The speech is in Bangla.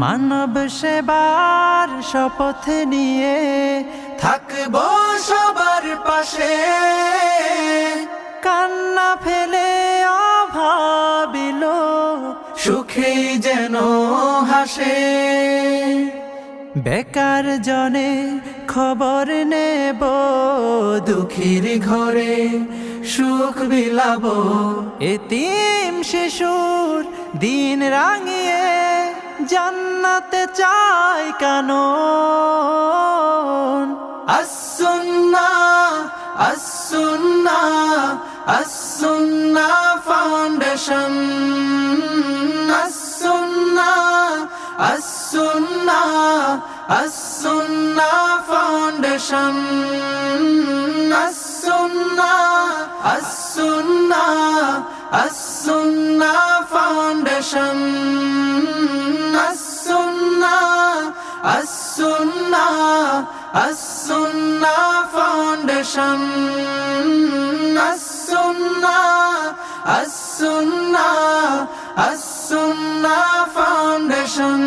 মানব সেবার শপথ নিয়ে থাকবো সবার পাশে, কান্না ফেলে অভাবিল সুখে যেন হাসে। বেকার জনে খবর নেব, দুঃখীর ঘরে সুখ বিলাবো, এতিম শিশুর দিন রাঙিয়ে জান্নাতে চাই কানন। as-sunnah as-sunnah as-sunnah foundation, as-sunnah as-sunnah as-sunnah foundation, as-sunnah as-sunnah as-sunnah foundation, as-sunnah as-sunnah as-sunnah foundation, as-sunnah as-sunnah as-sunnah foundation.